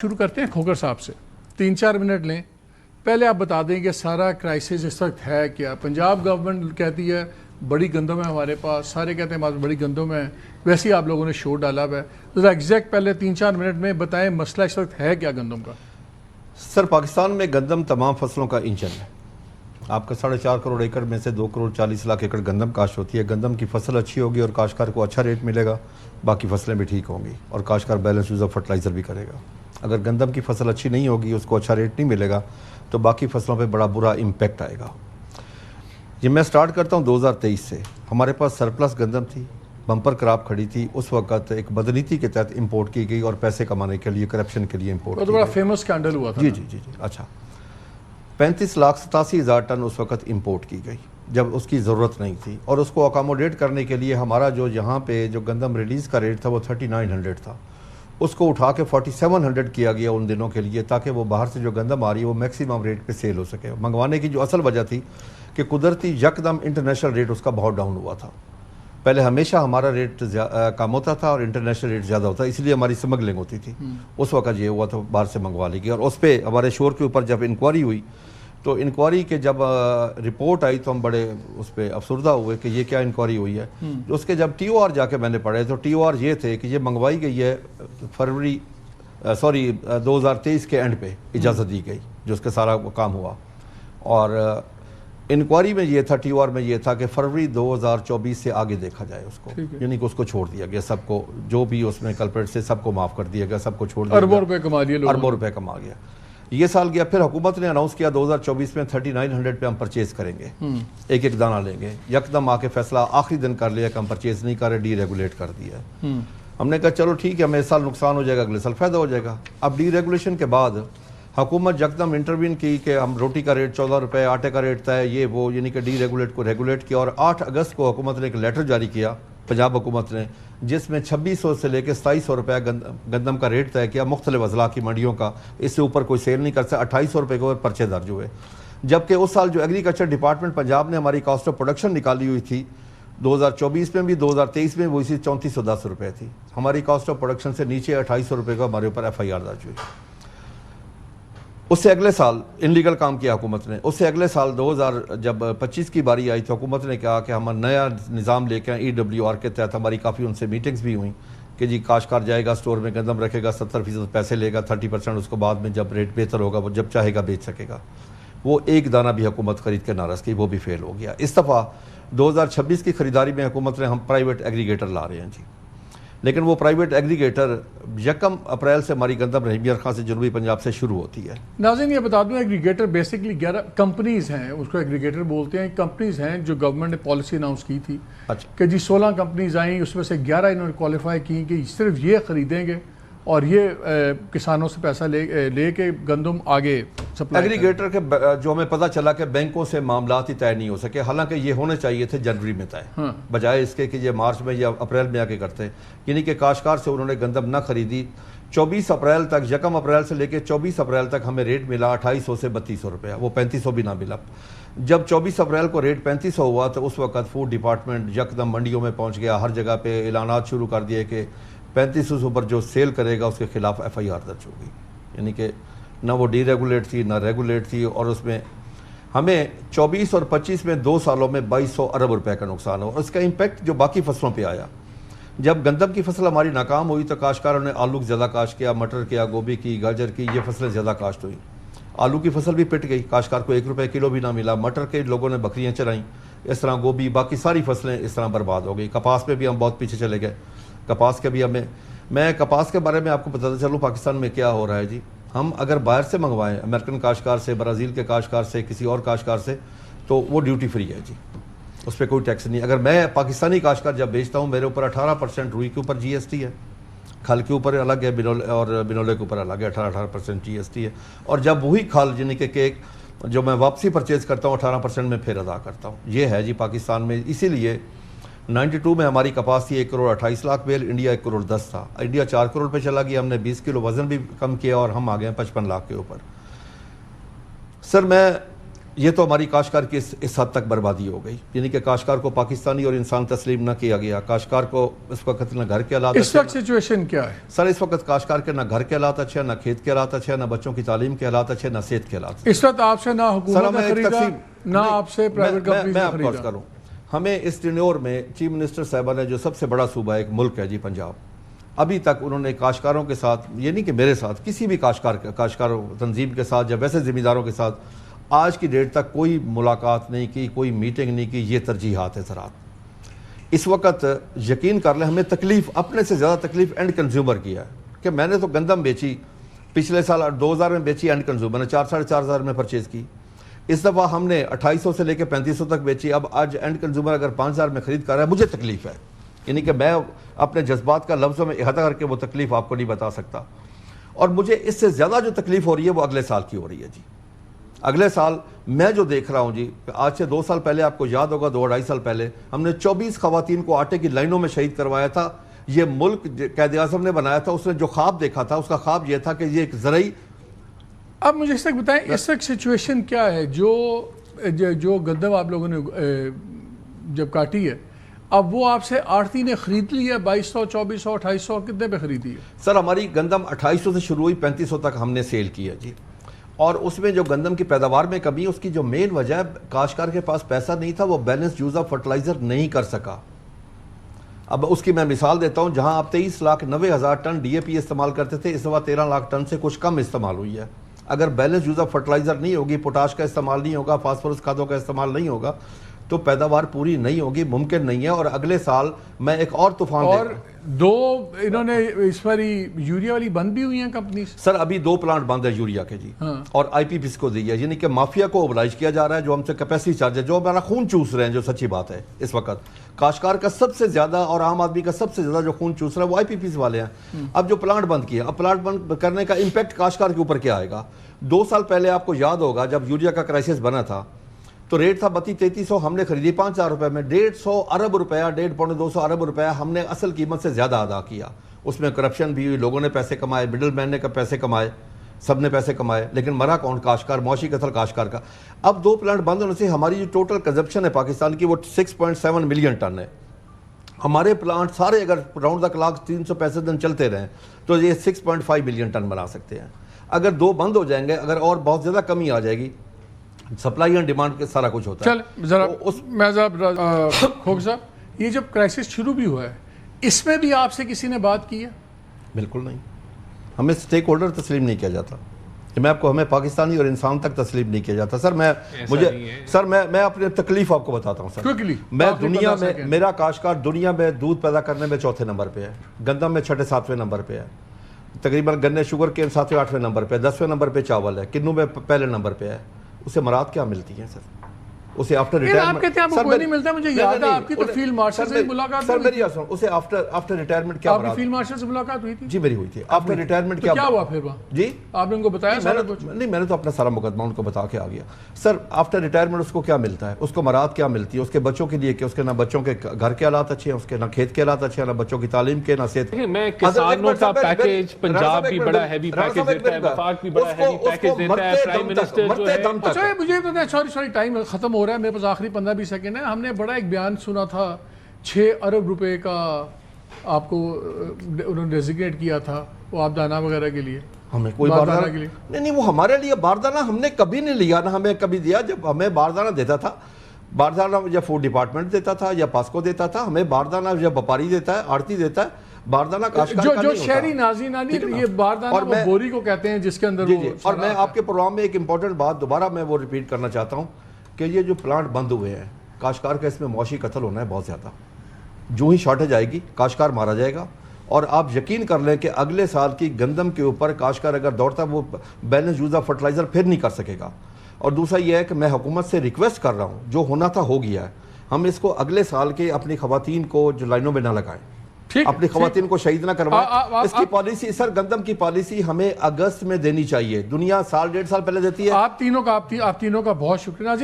شروع کرتے ہیں کھوکر صاحب سے 3-4 منٹ لیں. پہلے آپ بتا دیں کہ سارا کرائسس اس وقت ہے کیا. پنجاب گورنمنٹ کہتی ہے بڑی گندم ہے ہمارے پاس, سارے کہتے ہیں بڑی گندم ہے, ویسے ہی آپ لوگوں نے شو ڈالا ہوا ہے. ذرا ایگزیکٹ پہلے 3-4 منٹ میں بتائیں مسئلہ اس وقت ہے کیا گندم کا. سر پاکستان میں گندم تمام فصلوں کا انجن ہے. آپ کا 4.5 کروڑ ایکڑ میں سے 2 کروڑ 40 لاکھ ایکڑ گندم کاشت ہوتی ہے. گندم کی فصل اچھی ہوگی اور کاشتکار کو اچھا ریٹ ملے گا, باقی فصلیں بھی ٹھیک ہوں گی اور کاشتکار بیلنس یوز آف فرٹیلائزر بھی کرے گا. اگر گندم کی فصل اچھی نہیں ہوگی, اس کو اچھا ریٹ نہیں ملے گا, تو باقی فصلوں پہ بڑا برا امپیکٹ آئے گا. یہ میں سٹارٹ کرتا ہوں 2023 سے. ہمارے پاس سرپلس گندم تھی, بمپر کراپ کھڑی تھی. اس وقت ایک بدنیتی کے تحت امپورٹ کی گئی اور پیسے کمانے کے لیے, کرپشن کے لیے امپورٹ کی گئی. بڑا فیمس اسکینڈل ہوا تھا. جی. اچھا, 35,87,000 ٹن اس وقت امپورٹ کی گئی جب اس کی ضرورت نہیں تھی. اور اس کو اکاموڈیٹ کرنے کے لیے ہمارا جو یہاں پہ جو گندم ریلیز کا ریٹ تھا وہ 3900 تھا. اس کو اٹھا کے 4700 کیا گیا ان دنوں کے لیے, تاکہ وہ باہر سے جو گندم آ رہی ہے وہ میکسیمم ریٹ پہ سیل ہو سکے. منگوانے کی جو اصل وجہ تھی کہ قدرتی یکدم انٹرنیشنل ریٹ اس کا بہت ڈاؤن ہوا تھا. پہلے ہمیشہ ہمارا ریٹ کم ہوتا تھا اور انٹرنیشنل ریٹ زیادہ ہوتا, اس لیے ہماری سمگلنگ ہوتی تھی. اس وقت یہ ہوا تھا باہر سے منگوا لی گئی. اور اس پہ ہمارے شور کے اوپر جب انکوائری ہوئی, تو انکوائری کے جب رپورٹ آئی تو ہم بڑے اس پہ افسردہ ہوئے کہ یہ کیا انکوائری ہوئی ہے. اس کے جب ٹی او آر جا کے میں نے پڑھے تو ٹی او آر یہ تھے کہ یہ منگوائی گئی ہے 2023 کے اینڈ پہ اجازت دی گئی, جو اس کا سارا کام ہوا. اور انکوائری میں یہ تھا, ٹی او آر میں یہ تھا کہ فروری 2024 سے آگے دیکھا جائے اس کو, یعنی کہ اس کو چھوڑ دیا گیا. سب کو جو بھی اس میں کلپریٹ سے سب کو معاف کر دیا گیا, سب کو چھوڑ دیا گیا. اربوں روپے کما لیے, اربوں روپے کما گیا. یہ سال گیا, پھر حکومت نے اناؤنس کیا 2024 میں 3900 پہ ہم پرچیز کریں گے, ایک دانہ لیں گے. یکدم آ کے فیصلہ آخری دن کر لیا کہ ہم پرچیز نہیں کر رہے, ڈی ریگولیٹ کر دیا. ہم نے کہا چلو ٹھیک ہے, ہمیں اس سال نقصان ہو جائے گا, اگلے سال فائدہ ہو جائے گا. اب ڈی ریگولیشن کے بعد حکومت یکدم انٹروین کی کہ ہم روٹی کا ریٹ 14 روپے, آٹے کا ریٹ طے, یہ وہ, یعنی کہ ڈی ریگولیٹ کو ریگولیٹ کیا. اور 8 اگست کو حکومت نے ایک لیٹر جاری کیا, پنجاب حکومت نے, جس میں 2600 سے لے کے 2700 روپے گندم کا ریٹ طے کیا مختلف اضلاع کی منڈیوں کا. اس سے اوپر کوئی سیل نہیں کر سکتا. 2800 روپے کے اوپر پرچے درج ہوئے. جبکہ اس سال جو ایگریکلچر ڈپارٹمنٹ پنجاب نے ہماری کاسٹ آف پروڈکشن نکالی ہوئی تھی 2024 میں بھی 2023 میں, وہ اسی 3410 روپے تھی. ہماری کاسٹ آف پروڈکشن سے نیچے 2800 روپے کا ہمارے اوپر ایف آئی آر درج ہوئی. اس سے اگلے سال انلیگل کام کیا حکومت نے. اس سے اگلے سال 2025 کی باری آئی تو حکومت نے کہا کہ ہم نیا نظام لے کے ای ڈبلیو آر کے تحت. ہماری کافی ان سے میٹنگز بھی ہوئیں کہ جی کاشتکار جائے گا اسٹور میں, گندم رکھے گا, 70% پیسے لے گا, 30% اس کو بعد میں جب ریٹ بہتر ہوگا وہ جب چاہے گا بیچ سکے گا. وہ ایک دانہ بھی حکومت خرید کے نہ رس کی, وہ بھی فیل ہو گیا. اس دفعہ 2026 کی خریداری میں حکومت نے ہم پرائیویٹ ایگریگیٹر لا رہے ہیں جی. لیکن وہ پرائیویٹ ایگریگیٹر 1 اپریل سے ہماری گندم رحیم یار خان سے جنوبی پنجاب سے شروع ہوتی ہے. ناظرین یہ بتا دوں, ایگریگیٹر بیسکلی 11 کمپنیز ہیں, اس کو ایگریگیٹر بولتے ہیں. کمپنیز ہیں جو گورنمنٹ نے پالیسی اناؤنس کی تھی کہ جی 16 کمپنیز آئیں, اس میں سے 11 انہوں نے کوالیفائی کی کہ صرف یہ خریدیں گے اور یہ کسانوں سے پیسہ لے کے گندم آگے سپلائی. ایگریگیٹر کے جو ہمیں پتہ چلا کہ بینکوں سے معاملات ہی طے نہیں ہو سکے, حالانکہ یہ ہونے چاہیے تھے جنوری میں طے, بجائے اس کے کہ یہ مارچ میں یا اپریل میں آ کے کرتے. یعنی کہ کاشتکار سے انہوں نے گندم نہ خریدی. 24 اپریل تک, 1 اپریل سے لے کے 24 اپریل تک ہمیں ریٹ ملا 2800 سے 3200 روپے, وہ 3500 بھی نہ ملا. جب 24 اپریل کو ریٹ 3500 ہوا تو اس وقت فوڈ ڈپارٹمنٹ یکدم منڈیوں میں پہنچ گیا, ہر جگہ پہ اعلانات شروع کر دیے کہ 3500 سے اوپر جو سیل کرے گا اس کے خلاف ایف آئی آر درج ہوگی. یعنی کہ نہ وہ ڈی ریگولیٹ تھی نہ ریگولیٹ تھی. اور اس میں ہمیں 24 اور 25 میں 2 سالوں میں 2200 ارب روپے کا نقصان ہوا. اس کا امپیکٹ جو باقی فصلوں پہ آیا, جب گندم کی فصل ہماری ناکام ہوئی تو کاشتکاروں نے آلو زیادہ کاشت کیا, مٹر کیا, گوبھی کی, گاجر کی, یہ فصلیں زیادہ کاشت ہوئی. آلو کی فصل بھی پٹ گئی, کاشتکار کو 1 روپے کلو بھی نہ ملا. مٹر کے لوگوں نے بکریاں چرائیں, اس طرح گوبھی, باقی ساری فصلیں اس طرح برباد ہو گئی. کپاس پہ بھی ہم بہت پیچھے چلے گئے. کپاس کے بھی میں کپاس کے بارے میں آپ کو بتاتا چلوں پاکستان میں کیا ہو رہا ہے جی. ہم اگر باہر سے منگوائیں, امریکن کاشتکار سے, برازیل کے کاشتکار سے, کسی اور کاشتکار سے, تو وہ ڈیوٹی فری ہے جی, اس پہ کوئی ٹیکس نہیں. اگر میں پاکستانی کاشتکار جب بیچتا ہوں, میرے اوپر 18% روئی کے اوپر جی ایس ٹی ہے, کھل کے اوپر الگ ہے, اور بنولے کے اوپر الگ ہے, 18% جی ایس ٹی ہے. اور جب وہی کھل یعنی کہ کیک جو میں واپسی پرچیز کرتا ہوں 18% میں پھر ادا کرتا ہوں. یہ ہے جی پاکستان میں. اسی لیے 92 میں ہماری کپاس تھی 1,28,00,000 بیل, انڈیا 1,10,00,000 تھا. انڈیا 4 کروڑ پہ چلا گیا, ہم نے 20 کلو وزن بھی کم کیا اور ہم آ گئے ہیں 55 لاکھ کے اوپر. سر میں یہ تو ہماری کاشتکار کی اس حد تک بربادی ہو گئی، یعنی کہ کاشتکار کو پاکستانی اور انسان تسلیم نہ کیا گیا. کاشتکار کو اس وقت نہ گھر کے حالات اس وقت سچویشن کیا ہے سر؟ اس وقت کاشتکار کے نہ گھر کے حالات اچھے، نہ کھیت کے حالات اچھے، نہ بچوں کی تعلیم کے حالات اچھے، نہ صحت کے حالات. اس وقت آپ سے نہ حکومت نے خریدا نہ آپ سے پرائیویٹ کمپنیز نے خریدا. میں کروں، ہمیں اس ٹینیور میں چیف منسٹر صاحبہ نے جو سب سے بڑا صوبہ ایک ملک ہے جی پنجاب، ابھی تک انہوں نے کاشتکاروں کے ساتھ، یہ نہیں کہ میرے ساتھ، کسی بھی کاشتکار تنظیم کے ساتھ یا ویسے زمینداروں کے ساتھ آج کی ڈیٹ تک کوئی ملاقات نہیں کی، کوئی میٹنگ نہیں کی. یہ ترجیحات ہے زراعت. اس وقت یقین کر لیں ہمیں تکلیف، اپنے سے زیادہ تکلیف اینڈ کنزیومر کی ہے کہ میں نے تو گندم بیچی پچھلے سال 2000 میں بیچی، اینڈ کنزیومر نے 4,500 میں پرچیز کی. اس دفعہ ہم نے 2800 سے لے کے 3500 تک بیچی. اب آج اینڈ کنزیومر اگر 5000 میں خرید کر رہا ہے، مجھے تکلیف ہے، یعنی کہ میں اپنے جذبات کا لفظوں میں احاطہ کر کے وہ تکلیف آپ کو نہیں بتا سکتا. اور مجھے اس سے زیادہ جو تکلیف ہو رہی ہے وہ اگلے سال کی ہو رہی ہے جی. اگلے سال میں جو دیکھ رہا ہوں جی، آج سے 2 سال پہلے آپ کو یاد ہوگا، 2-2.5 سال پہلے ہم نے 24 خواتین کو آٹے کی لائنوں میں شہید کروایا تھا. یہ ملک قائد اعظم نے بنایا تھا، اس نے جو خواب دیکھا تھا، اس کا خواب یہ تھا کہ یہ ایک زرعی. اب مجھے اس تک بتائیں اس وقت سچویشن کیا ہے؟ جو گندم آپ لوگوں نے جب کاٹی ہے، اب وہ آپ سے آڑتی نے خرید لی ہے 2200 2400 2800 کتنے پہ خریدی ہے؟ سر ہماری گندم 2800 سے شروع ہوئی، 3500 تک ہم نے سیل کی ہے جی. اور اس میں جو گندم کی پیداوار میں کمی، اس کی جو مین وجہ ہے کاشتکار کے پاس پیسہ نہیں تھا، وہ بیلنس یوز آف فرٹیلائزر نہیں کر سکا. اب اس کی میں مثال دیتا ہوں، جہاں آپ 23,90,000 ٹن ڈی اے پی استعمال کرتے تھے، اس دفعہ 13 لاکھ ٹن سے کچھ کم استعمال ہوئی ہے. اگر بیلنس یوز آف فرٹیلائزر نہیں ہوگی، پوٹاش کا استعمال نہیں ہوگا، فاسفورس کھادوں کا استعمال نہیں ہوگا، تو پیداوار پوری نہیں ہوگی، ممکن نہیں ہے. اور اگلے سال میں ایک اور طوفان اور انہوں نے اس پر یوریا والی بند بھی ہوئی ہیں کمپنیز. سر ابھی 2 پلانٹ بند ہے یوریا کے جی، اور آئی پی پیز کو دی ہے، یعنی کہ مافیا کو اوبلائج کیا جا رہا ہے، جو ہم سے کیپیسٹی چارج ہے، جو ہمارا خون چوس رہے ہیں. جو سچی بات ہے اس وقت کاشتکار کا سب سے زیادہ اور عام آدمی کا سب سے زیادہ جو خون چوس رہا ہے وہ آئی پی پیز والے ہیں. اب جو پلانٹ بند کیا، اب پلانٹ بند کرنے کا امپیکٹ کاشتکار کے اوپر کیا آئے گا؟ 2 سال پہلے آپ کو یاد ہوگا جب یوریا کا کرائسس بنا تھا تو ریٹ تھا 32-3300، ہم نے خریدی 5,000 روپے میں. 150 ارب روپیہ، 1.5-200 ارب روپیہ ہم نے اصل قیمت سے زیادہ ادا کیا. اس میں کرپشن بھی ہوئی، لوگوں نے پیسے کمائے، مڈل مین نے پیسے کمائے، سب نے پیسے کمائے، لیکن مرا کون؟ کاشتکار. معاشی قتل کاشتکار کا. اب 2 پلانٹ بند ہونے سے ہماری جو ٹوٹل کنزمپشن ہے پاکستان کی وہ 6.7 ملین ٹن ہے. ہمارے پلانٹ سارے اگر راؤنڈ دا کلاک 365 دن چلتے رہیں تو یہ 6.5 ملین ٹن بنا سکتے ہیں. اگر 2 بند ہو جائیں گے، اگر اور بہت زیادہ کمی آ جائے گی، سپلائی اینڈ ڈیمانڈ کے سارا کچھ ہوتا ہے. چل ذرا کھوک صاحب، یہ جب کرائسس شروع بھی ہوا ہے، اس میں بھی آپ سے کسی نے بات کی ہے؟ بالکل نہیں. ہمیں سٹیک ہولڈر تسلیم نہیں کیا جاتا. ہمیں پاکستانی اور انسان تک تسلیم نہیں کیا جاتا. سر میں اپنے تکلیف آپ کو بتاتا ہوں. سر میں دنیا میں، میرا کاشتکار دنیا میں دودھ پیدا کرنے میں 4تھے نمبر پہ ہے، گندم میں 6-7ویں نمبر پہ ہے، تقریباً گنے شوگر کین 7ویں-8ویں نمبر پہ، 10ویں نمبر پہ چاول ہے، کنوں میں پہلے نمبر پہ ہے. اسے مراد کیا ملتی ہیں سر؟ اسے آفٹر ریٹائرمنٹ آپ کہتے ہیں آپ کو کوئی نہیں ملتا. مجھے یاد ہے آپ کی تو فیلڈ مارشل سے ملاقات سر میری سن، اسے آفٹر ریٹائرمنٹ کیا آپ کی فیلڈ مارشل سے ملاقات ہوئی تھی؟ جی میری ہوئی تھی. آفٹر ریٹائرمنٹ کیا ہوا پھر وہاں؟ جی آپ نے ان کو بتایا سارا کچھ؟ نہیں، میں نے تو اپنا سارا مقدمہ ان کو بتا کے آ گیا. سر آفٹر ریٹائرمنٹ اس کو کیا ملتا ہے؟ اس کو مراد کیا ملتی ہے اس کے بچوں کے لیے کہ اس کے نہ بچوں کے گھر کے حالات اچھے ہیں، اس کے نہ کھیت کے حالات اچھے ہیں، نہ بچوں کی تعلیم کے، نہ صحت. میں کسانوں کا پیکیج، پنجاب بھی بڑا ہیوی پیکیج دیتا ہے، وفاق بھی بڑا ہیوی پیکیج دیتا ہے، پرائم منسٹر جو ہے. اچھا مجھے تو سوری ٹائم ختم ہو رہا ہے، میرے پاس آخری 15-20 سیکنڈ ہے. ہم نے بڑا ایک بیان سنا تھا 6 ارب روپے کا آپ کو انہوں نے ڈیزیگنیٹ کیا تھا وہ آپ دانہ وغیرہ کے لیے. ہمیں کوئی باردانہ نہیں، وہ ہمارے لیے باردانہ ہم نے کبھی نہیں لیا، نہ ہمیں کبھی دیا. جب ہمیں باردانہ دیتا تھا، باردانہ یا فوڈ ڈپارٹمنٹ دیتا تھا یا پاسکو دیتا تھا. ہمیں باردانہ جب وپاری دیتا ہے، آڑتی دیتا ہے. باردانہ کاشتکار کا نہیں ہوتا. جو شہری ناظرین یہ باردانہ وہ بوری کو کہتے ہیں جس کے اندر. اور میں آپ کے پروگرام میں ایک امپورٹنٹ بات دوبارہ میں وہ ریپیٹ کرنا چاہتا ہوں کہ یہ جو پلانٹ بند ہوئے ہیں، کاشتکار کا اس میں معاشی قتل ہونا ہے بہت زیادہ. جو ہی شارٹیج آئے گی کاشتکار مارا جائے گا. اور آپ یقین کر لیں کہ اگلے سال کی گندم کے اوپر کاشتکار اگر دوڑتا وہ بیلنس یوز آف فرٹیلائزر پھر نہیں کر سکے گا. اور دوسرا یہ ہے کہ میں حکومت سے ریکویسٹ کر رہا ہوں، جو ہونا تھا ہو گیا ہے، ہم اس کو اگلے سال کے اپنی خواتین کو جو لائنوں میں نہ لگائیں، اپنی خواتین کو شہید نہ کروائیں. اس کی پالیسی سر، گندم کی پالیسی ہمیں اگست میں دینی چاہیے. دنیا 1.5 سال پہلے دیتی ہے. آپ تینوں کا بہت شکریہ.